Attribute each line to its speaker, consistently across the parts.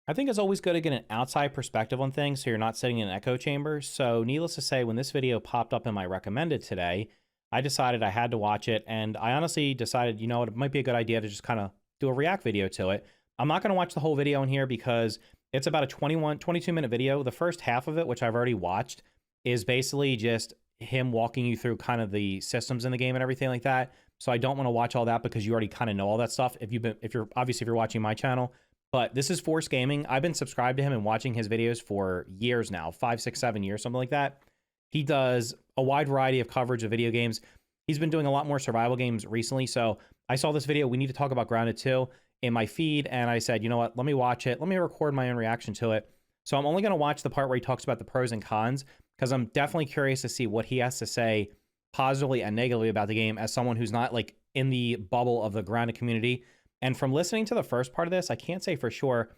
Speaker 1: I think it's always good to get an outside perspective on things so you're not sitting in an echo chamber. So, needless to say, when this video popped up in my recommended today, I decided I had to watch it. And I honestly decided, you know what, it might be a good idea to just kind of do a react video to it. I'm not going to watch the whole video in here because it's about a 22-minute video. The first half of it, which I've already watched, is basically just him walking you through kind of the systems in the game and everything like that. So I don't want to watch all that because you already kind of know all that stuff. If you're watching my channel. But this is Force Gaming. I've been subscribed to him and watching his videos for years now, 5, 6, 7 years, something like that. He does a wide variety of coverage of video games. He's been doing a lot more survival games recently. So I saw this video, we need to talk about Grounded 2, in my feed. And I said, you know what, let me watch it. Let me record my own reaction to it. So I'm only going to watch the part where he talks about the pros and cons because I'm definitely curious to see what he has to say positively and negatively about the game as someone who's not like in the bubble of the Grounded community. And from listening to the first part of this, I can't say for sure,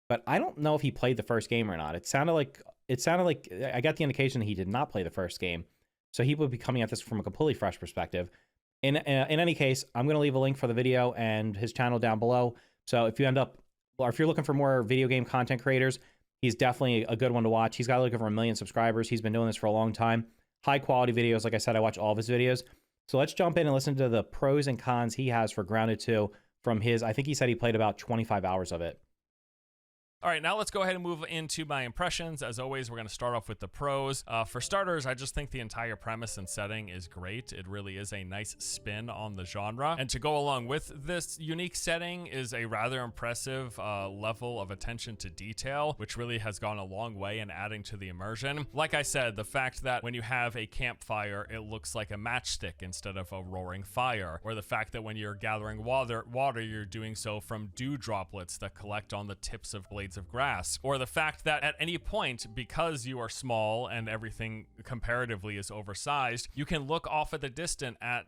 Speaker 1: but I don't know if he played the first game or not. It sounded like I got the indication that he did not play the first game. So he would be coming at this from a completely fresh perspective. In any case, I'm going to leave a link for the video and his channel down below. So if you're looking for more video game content creators, he's definitely a good one to watch. He's got like over 1 million subscribers. He's been doing this for a long time. High quality videos. Like I said, I watch all of his videos. So let's jump in and listen to the pros and cons he has for Grounded 2 from his, I think he said he played about 25 hours of it.
Speaker 2: All right, now let's go ahead and move into my impressions. As always, we're going to start off with the pros. For starters, I just think the entire premise and setting is great. It really is a nice spin on the genre. And to go along with this unique setting is a rather impressive level of attention to detail, which really has gone a long way in adding to the immersion. Like I said, the fact that when you have a campfire, it looks like a matchstick instead of a roaring fire, or the fact that when you're gathering water, you're doing so from dew droplets that collect on the tips of blades of grass, or the fact that at any point, because you are small and everything comparatively is oversized, you can look off at the distance at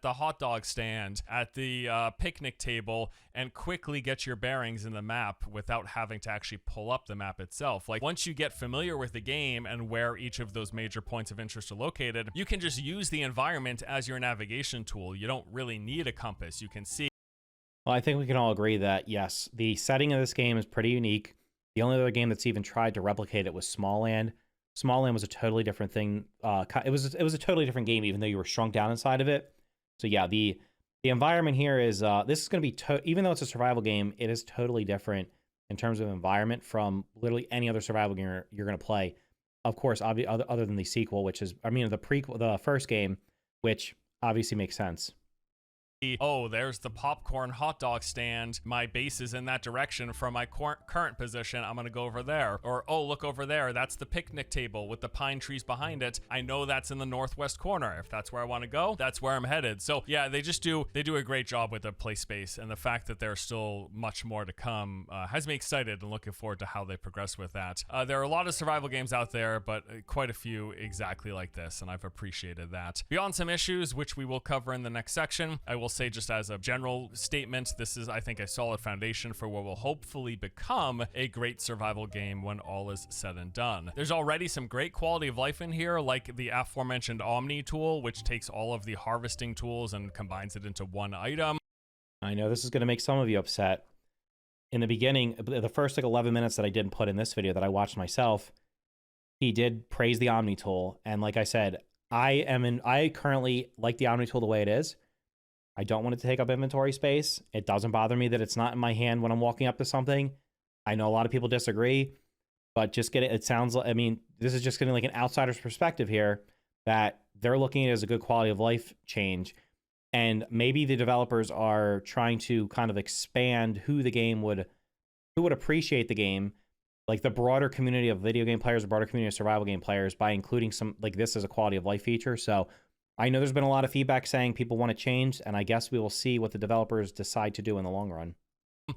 Speaker 2: the hot dog stand, at the picnic table, and quickly get your bearings in the map without having to actually pull up the map itself. Like, once you get familiar with the game and where each of those major points of interest are located, you can just use the environment as your navigation tool. You don't really need a compass. You can see.
Speaker 1: Well, I think we can all agree that, yes, the setting of this game is pretty unique. The only other game that's even tried to replicate it was Smallland. Smallland was a totally different thing. It was a totally different game, even though you were shrunk down inside of it. So yeah, the environment here is, this is going to be, even though it's a survival game, it is totally different in terms of environment from literally any other survival game you're going to play. Of course, other than the sequel, which is, the first game, which obviously makes sense.
Speaker 2: Oh, there's the popcorn hot dog stand. My base is in that direction from my current position. I'm going to go over there. Or, oh, look over there. That's the picnic table with the pine trees behind it. I know that's in the northwest corner. If that's where I want to go, that's where I'm headed. So yeah, they do a great job with the play space, and the fact that there's still much more to come has me excited and looking forward to how they progress with that. There are a lot of survival games out there, but quite a few exactly like this, and I've appreciated that. Beyond some issues, which we will cover in the next section, I will say, just as a general statement, this is, I think, a solid foundation for what will hopefully become a great survival game when all is said and done. There's already some great quality of life in here, like the aforementioned Omni tool, which takes all of the harvesting tools and combines it into one item.
Speaker 1: I know this is going to make some of you upset. In the beginning, the first like 11 minutes that I didn't put in this video that I watched myself, he did praise the Omni tool. And like I said, I currently like the Omni tool the way it is. I don't want it to take up inventory space. It doesn't bother me that it's not in my hand when I'm walking up to something. I know a lot of people disagree, but just it sounds like, this is just getting like an outsider's perspective here, that they're looking at it as a good quality of life change. And maybe the developers are trying to kind of expand who would appreciate the game, like the broader community of video game players, the broader community of survival game players, by including some like this as a quality of life feature. So I know there's been a lot of feedback saying people want to change, and I guess we will see what the developers decide to do in the long run.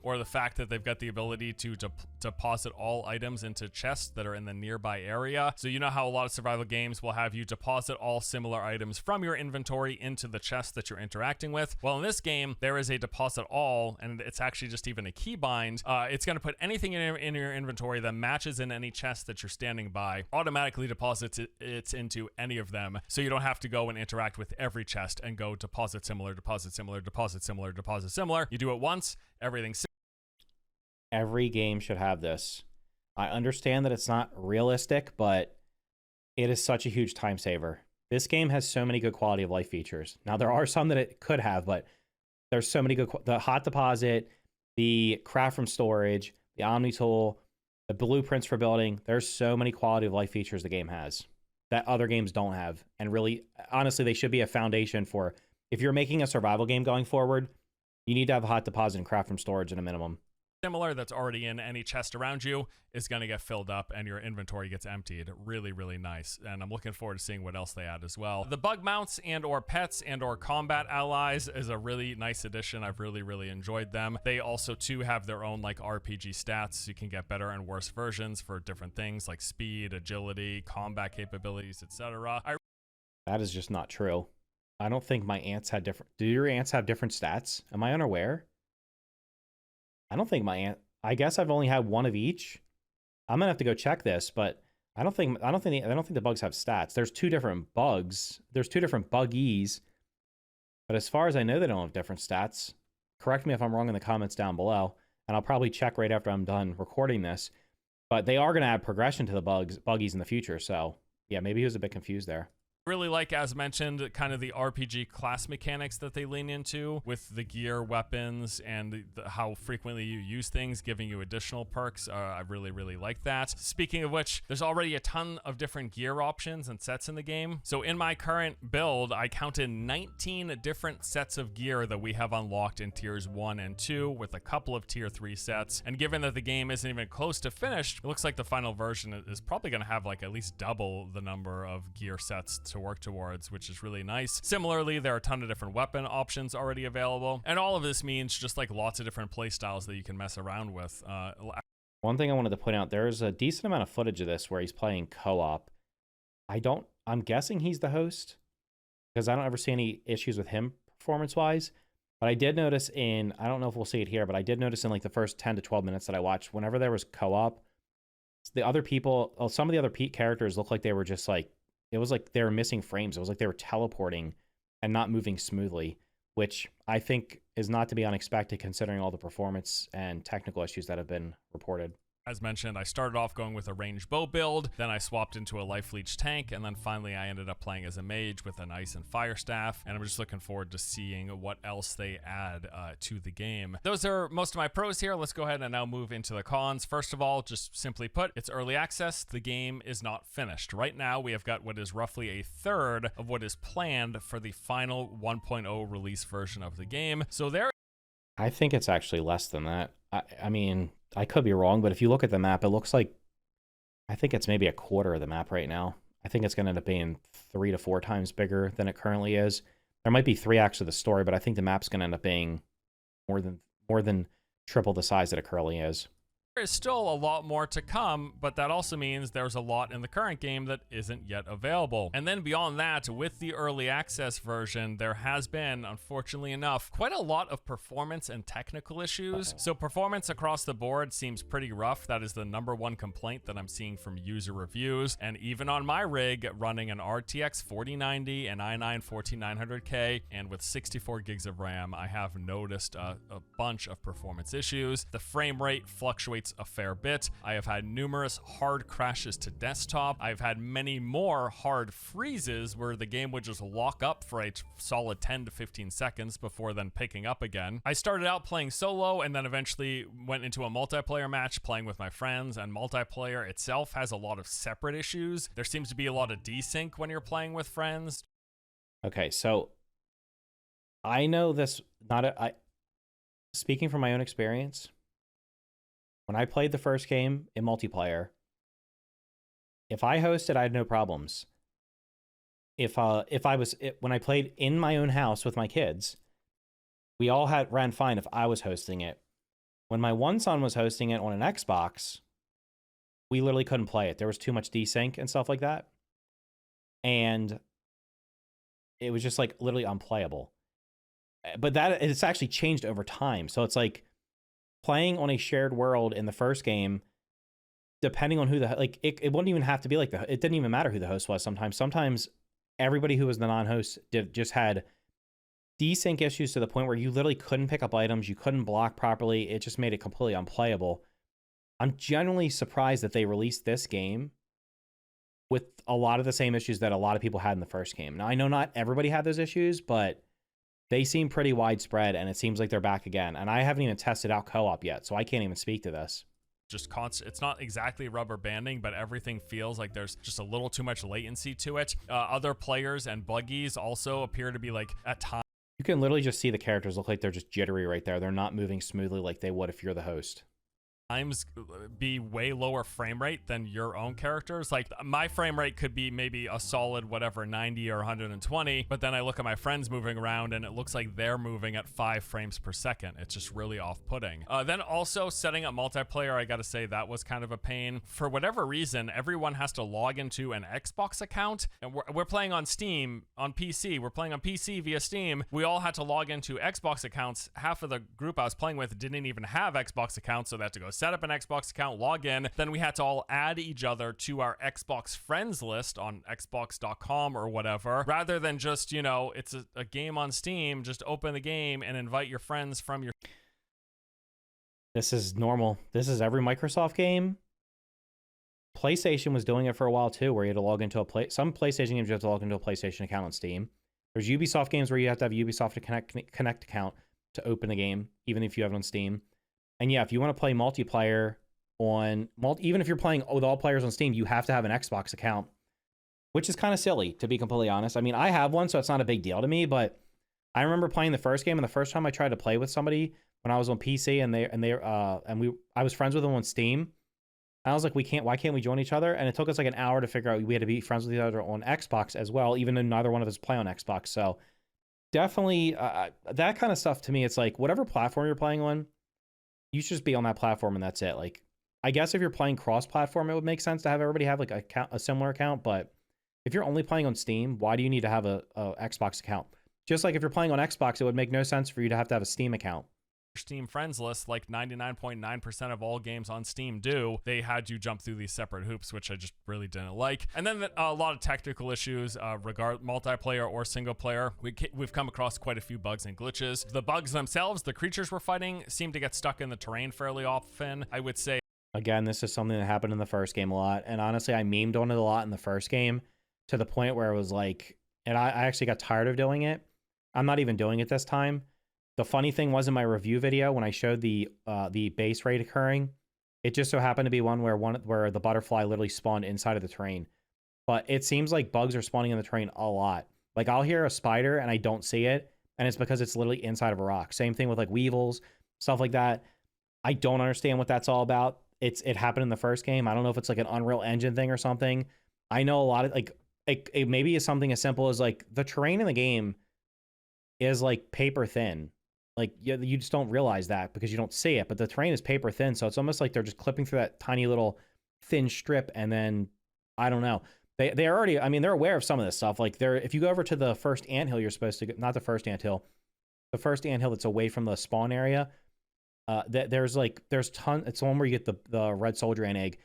Speaker 2: Or the fact that they've got the ability to deposit all items into chests that are in the nearby area. So you know how a lot of survival games will have you deposit all similar items from your inventory into the chest that you're interacting with? Well, in this game, there is a deposit all, and it's actually just even a keybind. It's going to put anything in your inventory that matches in any chest that you're standing by, automatically deposits it into any of them. So you don't have to go and interact with every chest and go deposit similar, deposit similar, deposit similar, deposit similar. You do it once, everything's
Speaker 1: every game should have this. I understand that it's not realistic, but it is such a huge time saver. This game has so many good quality of life features. Now, there are some that it could have, but there's so many good, the hot deposit, the craft from storage, the Omni tool, the blueprints for building. There's so many quality of life features the game has that other games don't have. And really, honestly, they should be a foundation for, if you're making a survival game going forward, you need to have a hot deposit and craft from storage at a minimum.
Speaker 2: Similar that's already in any chest around you is going to get filled up and your inventory gets emptied. Really, really nice. And I'm looking forward to seeing what else they add as well. The bug mounts and or pets and or combat allies is a really nice addition. I've really, really enjoyed them. They also too have their own like RPG stats. You can get better and worse versions for different things like speed, agility, combat capabilities, etc.
Speaker 1: That is just not true. I don't think my ants had different. Do your ants have different stats? Am I unaware? I don't think my ant. I guess I've only had one of each. I'm gonna have to go check this, but I don't think the bugs have stats. There's two different bugs. There's two different buggies, but as far as I know, they don't have different stats. Correct me if I'm wrong in the comments down below, and I'll probably check right after I'm done recording this. But they are gonna add progression to the buggies in the future. So yeah, maybe he was a bit confused there.
Speaker 2: Really like, as mentioned, kind of the RPG class mechanics that they lean into with the gear, weapons, and how frequently you use things, giving you additional perks. I really, really like that. Speaking of which, there's already a ton of different gear options and sets in the game. So in my current build, I counted 19 different sets of gear that we have unlocked in tiers 1 and 2 with a couple of tier 3 sets. And given that the game isn't even close to finished, it looks like the final version is probably going to have like at least double the number of gear sets to work towards, which is really nice. Similarly, there are a ton of different weapon options already available, and all of this means just like lots of different play styles that you can mess around with.
Speaker 1: One thing I wanted to point out, there's a decent amount of footage of this where he's playing co-op. I'm guessing he's the host because I don't ever see any issues with him performance-wise, but I did notice I don't know if we'll see it here, but I did notice in like the first 10 to 12 minutes that I watched, whenever there was co-op, the other people, some of the other characters looked like they were just like, it was like they were missing frames. It was like they were teleporting and not moving smoothly, which I think is not to be unexpected considering all the performance and technical issues that have been reported.
Speaker 2: As mentioned, I started off going with a ranged bow build, then I swapped into a life leech tank, and then finally I ended up playing as a mage with an ice and fire staff, and I'm just looking forward to seeing what else they add to the game. Those are most of my pros here. Let's go ahead and now move into the cons. First of all, just simply put, it's early access. The game is not finished. Right now, we have got what is roughly a third of what is planned for the final 1.0 release version of the game. So
Speaker 1: I think it's actually less than that. I mean, I could be wrong, but if you look at the map, it looks like, I think it's maybe a quarter of the map right now. I think it's going to end up being 3 to 4 times bigger than it currently is. There might be 3 acts of the story, but I think the map's going to end up being more than triple the size that it currently is.
Speaker 2: There is still a lot more to come, but that also means there's a lot in the current game that isn't yet available. And then beyond that, with the early access version, there has been, unfortunately enough, quite a lot of performance and technical issues. So performance across the board seems pretty rough. That is the #1 complaint that I'm seeing from user reviews. And even on my rig, running an RTX 4090 and i9 14900K, and with 64 gigs of RAM, I have noticed a bunch of performance issues. The frame rate fluctuates a fair bit. I have had numerous hard crashes to desktop. I've had many more hard freezes where the game would just lock up for a solid 10 to 15 seconds before then picking up again. I started out playing solo and then eventually went into a multiplayer match playing with my friends, and multiplayer itself has a lot of separate issues. There seems to be a lot of desync when you're playing with friends.
Speaker 1: Okay, so I know this, speaking from my own experience, when I played the first game in multiplayer, if I hosted, I had no problems. When I played in my own house with my kids, we all ran fine if I was hosting it. When my one son was hosting it on an Xbox, we literally couldn't play it. There was too much desync and stuff like that. And it was just like literally unplayable. But it's actually changed over time. So it's like, playing on a shared world in the first game, depending on who it wouldn't even have to be like it didn't even matter who the host was sometimes. Sometimes everybody who was the non-host just had desync issues to the point where you literally couldn't pick up items, you couldn't block properly. It just made it completely unplayable. I'm genuinely surprised that they released this game with a lot of the same issues that a lot of people had in the first game. Now, I know not everybody had those issues, but they seem pretty widespread, and it seems like they're back again. And I haven't even tested out co-op yet, so I can't even speak to this.
Speaker 2: Just constant. It's not exactly rubber banding, but everything feels like there's just a little too much latency to it. Other players and buggies also appear to be like at times.
Speaker 1: You can literally just see the characters look like they're just jittery right there. They're not moving smoothly like they would if you're the host.
Speaker 2: Be way lower frame rate than your own characters. Like my frame rate could be maybe a solid whatever 90 or 120, but then I look at my friends moving around and it looks like they're moving at 5 frames per second. It's just really off-putting. Then also setting up multiplayer, I gotta say that was kind of a pain. For whatever reason, everyone has to log into an Xbox account, and we're playing on Steam on PC. We're playing on PC via Steam. We all had to log into Xbox accounts. Half of the group I was playing with didn't even have Xbox accounts, so they had to go set up an Xbox account, log in. Then we had to all add each other to our Xbox friends list on xbox.com or whatever, rather than just, you know, it's a game on Steam, just open the game and invite your friends from your...
Speaker 1: This is normal. This is every Microsoft game. PlayStation was doing it for a while too, where you had to log into some PlayStation games you have to log into a PlayStation account on Steam. There's Ubisoft games where you have to have Ubisoft to connect account to open the game, even if you have it on Steam. And yeah, if you want to play multiplayer even if you're playing with all players on Steam, you have to have an Xbox account, which is kind of silly, to be completely honest. I mean, I have one, so it's not a big deal to me, but I remember playing the first game, and the first time I tried to play with somebody when I was on PC, I was friends with them on Steam. And I was like, why can't we join each other? And it took us like an hour to figure out we had to be friends with each other on Xbox as well, even though neither one of us play on Xbox. So definitely that kind of stuff to me, it's like whatever platform you're playing on, you should just be on that platform and that's it. Like, I guess if you're playing cross-platform, it would make sense to have everybody have like a similar account. But if you're only playing on Steam, why do you need to have a Xbox account? Just like if you're playing on Xbox, it would make no sense for you to have a Steam account.
Speaker 2: Steam friends list, like 99.9% of all games on Steam do. They had you jump through these separate hoops, which I just really didn't like. And then a lot of technical issues, multiplayer or single player. We've come across quite a few bugs and glitches. The bugs themselves, the creatures we're fighting, seem to get stuck in the terrain fairly often. I would say,
Speaker 1: again, this is something that happened in the first game a lot. And honestly, I memed on it a lot in the first game to the point where it was like, and I actually got tired of doing it. I'm not even doing it this time. The funny thing was in my review video, when I showed the base rate occurring, it just so happened to be one where the butterfly literally spawned inside of the terrain. But it seems like bugs are spawning in the terrain a lot. Like I'll hear a spider and I don't see it, and it's because it's literally inside of a rock. Same thing with like weevils, stuff like that. I don't understand what that's all about. It happened in the first game. I don't know if it's like an Unreal Engine thing or something. I know a lot of like it maybe is something as simple as like the terrain in the game is like paper thin. Like you just don't realize that because you don't see it, but the terrain is paper thin, so it's almost like they're just clipping through that tiny little thin strip, and then I don't know. They already, I mean, they're aware of some of this stuff. Like if you go over to the first anthill, you're supposed to not the first anthill, the first anthill that's away from the spawn area. There's tons. It's the one where you get the red soldier ant egg.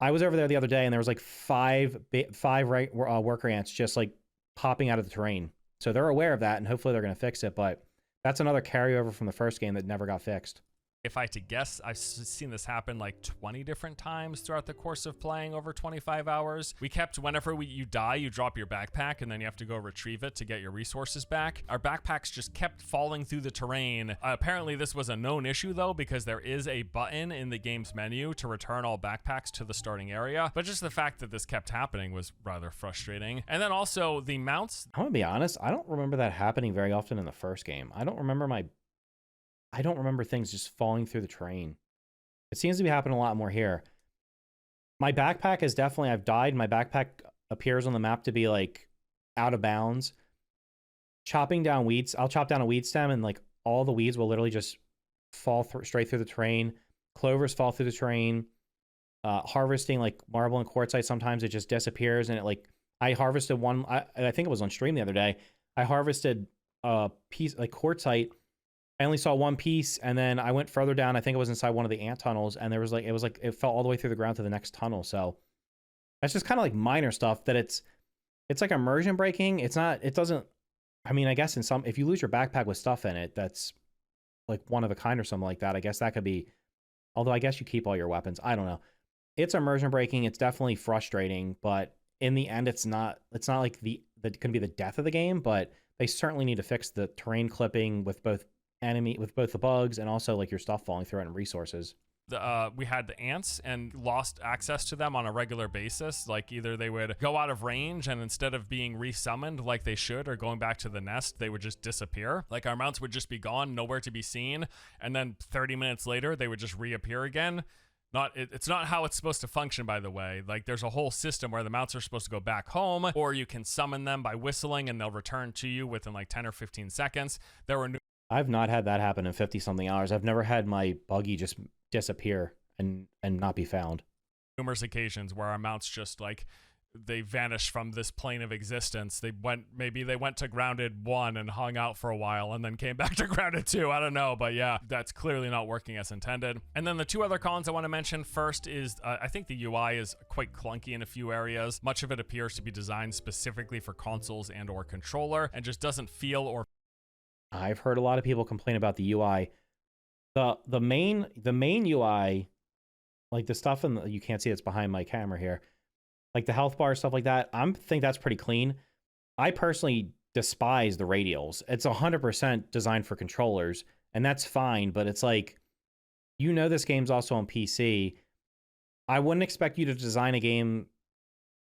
Speaker 1: I was over there the other day, and there was like five worker ants just like popping out of the terrain. So they're aware of that, and hopefully they're going to fix it. But that's another carryover from the first game that never got fixed.
Speaker 2: If I had to guess, I've seen this happen like 20 different times throughout the course of playing over 25 hours. We kept, whenever you die, you drop your backpack and then you have to go retrieve it to get your resources back. Our backpacks just kept falling through the terrain. Apparently this was a known issue though, because there is a button in the game's menu to return all backpacks to the starting area. But just the fact that this kept happening was rather frustrating. And then also the mounts.
Speaker 1: I'm gonna be honest, I don't remember that happening very often in the first game. I don't remember things just falling through the terrain. It seems to be happening a lot more here. My backpack is definitely, I've died. My backpack appears on the map to be like out of bounds. Chopping down weeds, I'll chop down a weed stem and like all the weeds will literally just fall straight through the terrain. Clovers fall through the terrain. Harvesting like marble and quartzite, sometimes it just disappears, and I harvested one, I think it was on stream the other day. I harvested a piece like quartzite. I only saw one piece, and then I went further down. I think it was inside one of the ant tunnels, and it fell all the way through the ground to the next tunnel. So that's just kind of like minor stuff that it's like immersion breaking. It doesn't I mean, I guess if you lose your backpack with stuff in it, that's like one of a kind or something like that. I guess that could be, although I guess you keep all your weapons. I don't know. It's immersion breaking. It's definitely frustrating, but in the end, it's not like going to be the death of the game, but they certainly need to fix the terrain clipping with both the bugs and also like your stuff falling through it and resources.
Speaker 2: We had the ants and lost access to them on a regular basis. Like either they would go out of range and instead of being resummoned like they should or going back to the nest, they would just disappear. Like our mounts would just be gone, nowhere to be seen. And then 30 minutes later, they would just reappear again. It's not how it's supposed to function, by the way. Like there's a whole system where the mounts are supposed to go back home, or you can summon them by whistling and they'll return to you within like 10 or 15 seconds.
Speaker 1: I've not had that happen in 50 something hours. I've never had my buggy just disappear and not be found.
Speaker 2: Numerous occasions where our mounts just like they vanished from this plane of existence. Maybe they went to grounded 1 and hung out for a while and then came back to grounded 2. I don't know, but yeah, that's clearly not working as intended. And then the two other cons I want to mention first is I think the UI is quite clunky in a few areas. Much of it appears to be designed specifically for consoles and or controller and just doesn't feel or
Speaker 1: I've heard a lot of people complain about the UI. The main UI, like the stuff you can't see it's behind my camera here, like the health bar stuff like that, I think that's pretty clean. I personally despise the radials. It's 100% designed for controllers, and that's fine, but it's like, this game's also on PC. I wouldn't expect you to design a game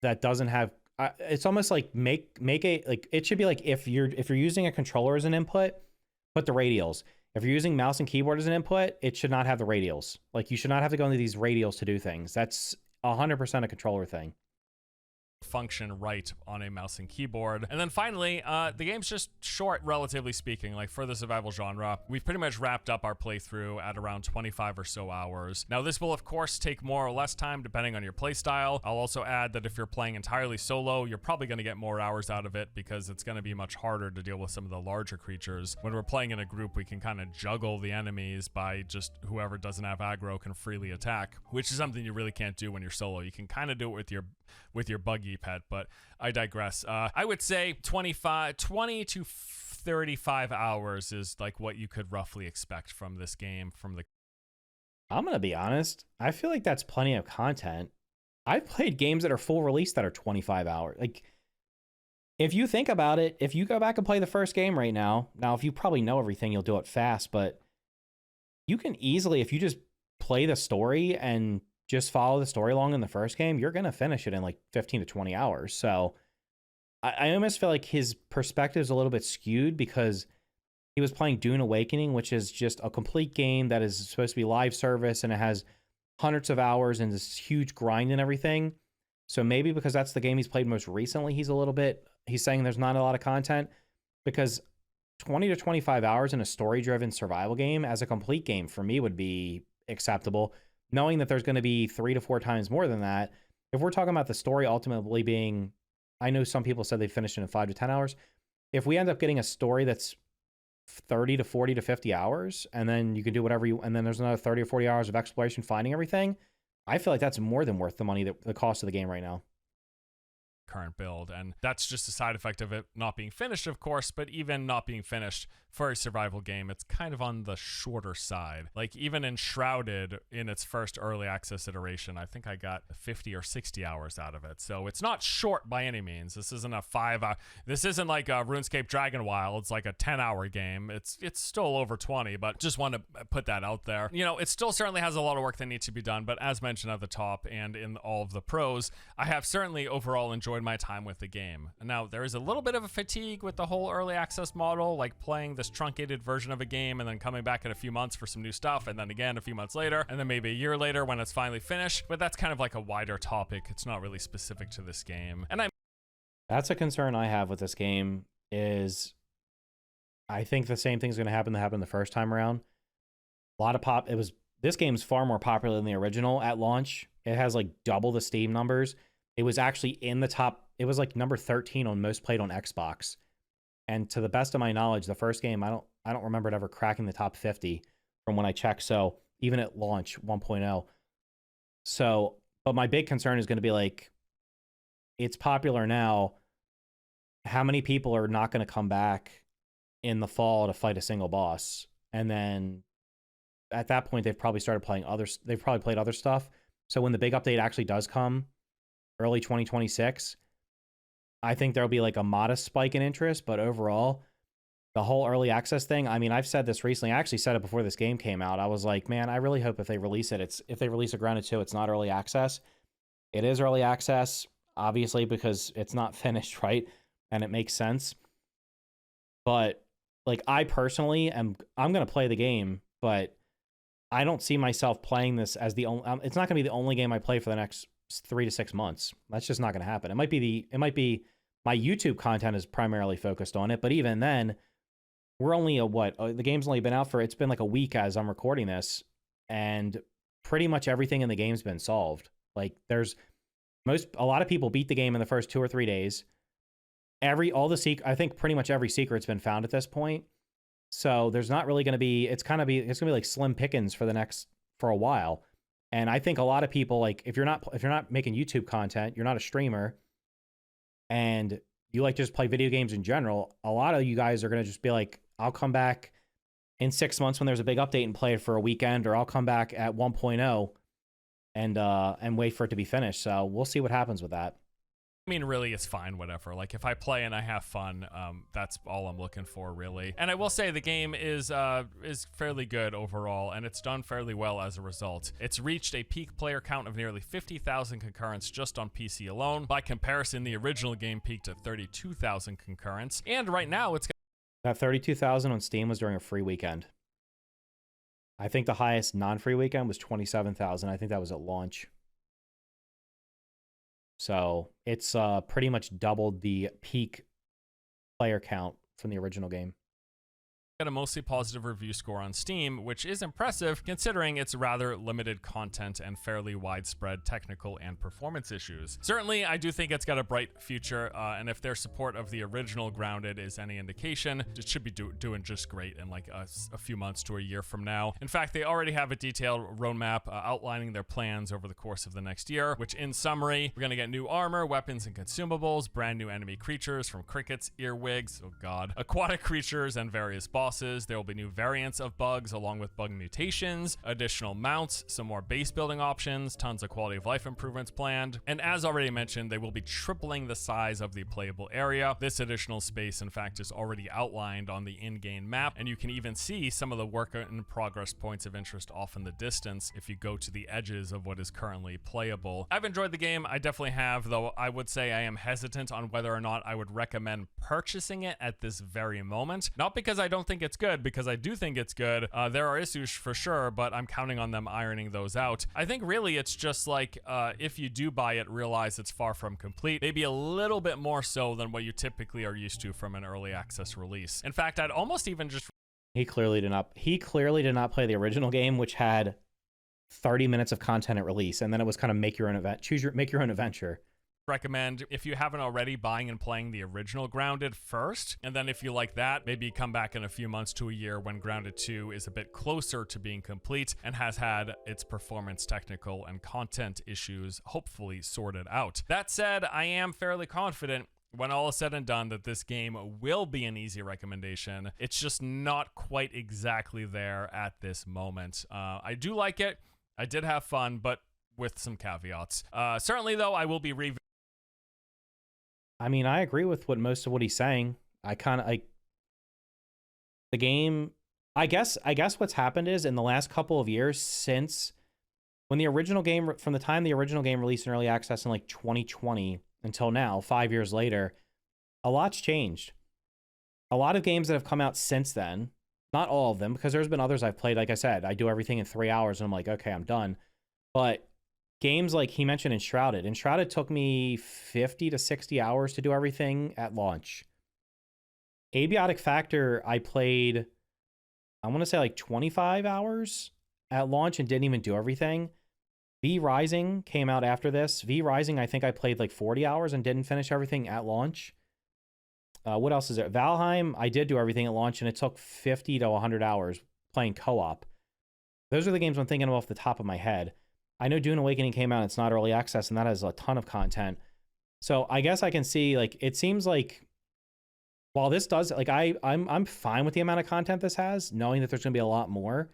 Speaker 1: that doesn't have it's almost like make a like it should be like if you're using a controller as an input, put the radials. If you're using mouse and keyboard as an input, it should not have the radials. Like you should not have to go into these radials to do things. That's 100% a controller thing.
Speaker 2: Function right on a mouse and keyboard. And then finally, the game's just short, relatively speaking. Like for the survival genre, we've pretty much wrapped up our playthrough at around 25 or so hours. Now this will of course take more or less time depending on your playstyle. I'll also add that if you're playing entirely solo, you're probably going to get more hours out of it because it's going to be much harder to deal with some of the larger creatures. When we're playing in a group, we can kind of juggle the enemies by just whoever doesn't have aggro can freely attack, which is something you really can't do when you're solo. You can kind of do it with your buggy pet, but I digress. I would say 20 to 35 hours is like what you could roughly expect from this game. I'm
Speaker 1: gonna be honest, I feel like that's plenty of content. I've played games that are full release that are 25 hours. Like, if you think about it, if you go back and play the first game right now, if you probably know everything, you'll do it fast, but you can easily, if you just play the story and just follow the story along in the first game, you're going to finish it in like 15 to 20 hours. So I almost feel like his perspective is a little bit skewed because he was playing Dune Awakening, which is just a complete game that is supposed to be live service and it has hundreds of hours and this huge grind and everything. So maybe because that's the game he's played most recently, he's saying there's not a lot of content, because 20 to 25 hours in a story-driven survival game as a complete game for me would be acceptable. Knowing that there's going to be 3 to 4 times more than that, if we're talking about the story ultimately being, I know some people said they finished it in 5 to 10 hours. If we end up getting a story that's 30 to 40 to 50 hours, and then you can do whatever and then there's another 30 or 40 hours of exploration, finding everything, I feel like that's more than worth the money, the cost of the game right now.
Speaker 2: Current build, and that's just a side effect of it not being finished, of course, but even not being finished for a survival game, it's kind of on the shorter side. Like even in Shrouded, in its first early access iteration, I think I got 50 or 60 hours out of it. So it's not short by any means. This isn't a 5 hour, this isn't like a RuneScape Dragon Wild. It's like a 10-hour game. It's still over 20, but just want to put that out there. It still certainly has a lot of work that needs to be done, but as mentioned at the top and in all of the pros, I have certainly overall enjoyed my time with the game. Now, there is a little bit of a fatigue with the whole early access model, like playing this truncated version of a game and then coming back in a few months for some new stuff, and then again a few months later, and then maybe a year later when it's finally finished. But that's kind of like a wider topic. It's not really specific to this game. And
Speaker 1: that's a concern I have with this game, is I think the same thing's going to happen the first time around. A lot of this game's far more popular than the original at launch. It has like double the Steam numbers. It was actually in the top, it was like number 13 on most played on Xbox. And to the best of my knowledge, the first game, I don't remember it ever cracking the top 50 from when I checked. So even at launch 1.0. So, but my big concern is going to be like, it's popular now. how many people are not going to come back in the fall to fight a single boss? And then at that point, they've probably started playing others. They've probably played other stuff. So when the big update actually does come early 2026, I think there'll be like a modest spike in interest. But overall, the whole early access thing, I mean, I've said this recently. I actually said it before this game came out. I was like, man, I really hope if they release it, if they release a Grounded 2, it's not early access. It is early access, obviously, because it's not finished, right? And it makes sense. But like, I personally I'm going to play the game, but I don't see myself playing this as the only, it's not going to be the only game I play for the next 3 to 6 months. That's just not going to happen. It might be my YouTube content is primarily focused on it, but even then, we're only the game's only been out for, it's been like a week as I'm recording this, and pretty much everything in the game's been solved. Like, a lot of people beat the game in the first 2 or 3 days. I think pretty much every secret's been found at this point. So there's not really going to be, it's going to be like slim pickings for a while. And I think a lot of people, like, if you're not making YouTube content, you're not a streamer, and you like to just play video games in general, a lot of you guys are going to just be like, I'll come back in 6 months when there's a big update and play it for a weekend, or I'll come back at 1.0 and wait for it to be finished. So we'll see what happens with that.
Speaker 2: I mean, really, it's fine, whatever. Like, if I play and I have fun, that's all I'm looking for, really. And I will say the game is fairly good overall, and it's done fairly well as a result. It's reached a peak player count of nearly 50,000 concurrents just on PC alone. By comparison, the original game peaked at 32,000 concurrents, and right now it's...
Speaker 1: That 32,000 on Steam was during a free weekend. I think the highest non-free weekend was 27,000. I think that was at launch. So it's pretty much doubled the peak player count from the original game.
Speaker 2: Got a mostly positive review score on Steam, which is impressive considering its rather limited content and fairly widespread technical and performance issues. Certainly, I do think it's got a bright future, and if their support of the original Grounded is any indication, it should be doing just great in like a few months to a year from now. In fact, they already have a detailed roadmap outlining their plans over the course of the next year, which in summary, we're going to get new armor, weapons, and consumables, brand new enemy creatures from crickets, earwigs, oh god, aquatic creatures, and various bosses. There will be new variants of bugs along with bug mutations, additional mounts, some more base building options, tons of quality of life improvements planned, and as already mentioned, they will be tripling the size of the playable area. This additional space, in fact, is already outlined on the in-game map, and you can even see some of the work in progress points of interest off in the distance if you go to the edges of what is currently playable. I've enjoyed the game, I definitely have, though I would say I am hesitant on whether or not I would recommend purchasing it at this very moment. Not because I don't think it's good, because I do think it's good. There are issues for sure, but I'm counting on them ironing those out. I think really it's just like, if you do buy it, realize it's far from complete, maybe a little bit more so than what you typically are used to from an early access release. In fact, I'd almost even just...
Speaker 1: He clearly did not play the original game, which had 30 minutes of content at release, and then it was kind of make your own adventure.
Speaker 2: Recommend, if you haven't already, buying and playing the original Grounded first, and then if you like that, maybe come back in a few months to a year when Grounded 2 is a bit closer to being complete and has had its performance, technical, and content issues hopefully sorted out. That said, I am fairly confident when all is said and done that this game will be an easy recommendation. It's just not quite exactly there at this moment. I do like it, I did have fun, but with some caveats. Certainly though, I will be
Speaker 1: I mean, I agree with most of what he's saying. The game, I guess what's happened is in the last couple of years since from the time the original game released in early access in like 2020 until now, 5 years later, a lot's changed. A lot of games that have come out since then, not all of them, because there's been others I've played. Like I said, I do everything in 3 hours and I'm like, okay, I'm done. But games like he mentioned Enshrouded took me 50 to 60 hours to do everything at launch. Abiotic Factor, I played, I want to say like 25 hours at launch and didn't even do everything. V Rising came out after this. V Rising, I think I played like 40 hours and didn't finish everything at launch. What else is there? Valheim, I did do everything at launch and it took 50 to 100 hours playing co-op. Those are the games I'm thinking of off the top of my head. I know Dune Awakening came out, it's not early access, and that has a ton of content. So I guess I can see, like, it seems like while this does, like, I'm fine with the amount of content this has, knowing that there's going to be a lot more.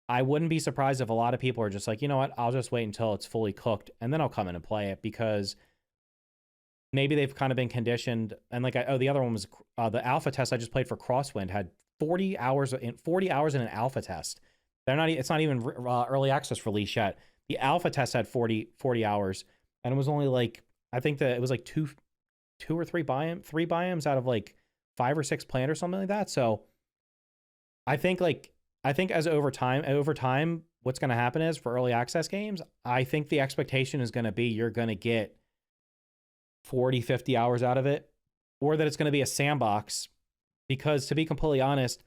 Speaker 1: I wouldn't be surprised if a lot of people are just like, you know what, I'll just wait until it's fully cooked and then I'll come in and play it, because maybe they've kind of been conditioned. And like, the other one was the alpha test I just played for Crosswind had 40 hours in an alpha test. It's not even early access release yet. The alpha test had 40 hours, and it was only like, I think that it was like two or three biomes out of like 5 or 6 planned or something like that. So I think as over time, what's going to happen is, for early access games, I think the expectation is going to be you're going to get 40, 50 hours out of it, or that it's going to be a sandbox. Because to be completely honest,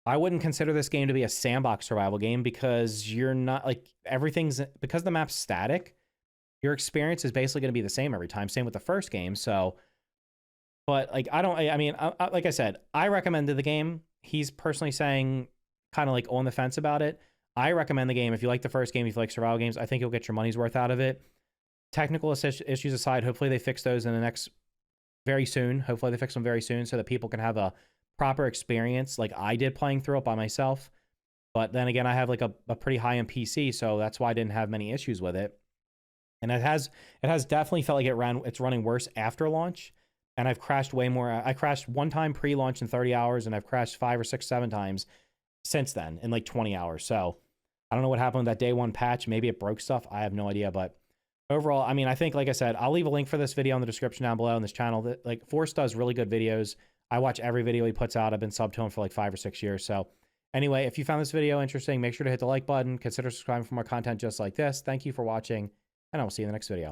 Speaker 1: I wouldn't consider this game to be a sandbox survival game, because you're not like, because the map's static, your experience is basically going to be the same every time. Same with the first game. So, but like, I mean, like I said, I recommended the game. He's personally saying kind of like on the fence about it. I recommend the game. If you like the first game, if you like survival games, I think you'll get your money's worth out of it. Technical issues aside, hopefully they fix those in the next very soon. Hopefully they fix them very soon so that people can have a proper experience like I did playing through it by myself. But then again, I have like a pretty high-end PC, so that's why I didn't have many issues with it. And it has definitely felt like it's running worse after launch. And I've crashed way more. I crashed one time pre-launch in 30 hours, and I've crashed 5 or 6, 7 times since then in like 20 hours. So I don't know what happened with that day one patch. Maybe it broke stuff. I have no idea. But overall, I mean, I think, like I said, I'll leave a link for this video in the description down below on this channel. That, like, Force does really good videos. I watch every video he puts out. I've been subbed to him for like 5 or 6 years. So anyway, if you found this video interesting, make sure to hit the like button. Consider subscribing for more content just like this. Thank you for watching, and I will see you in the next video.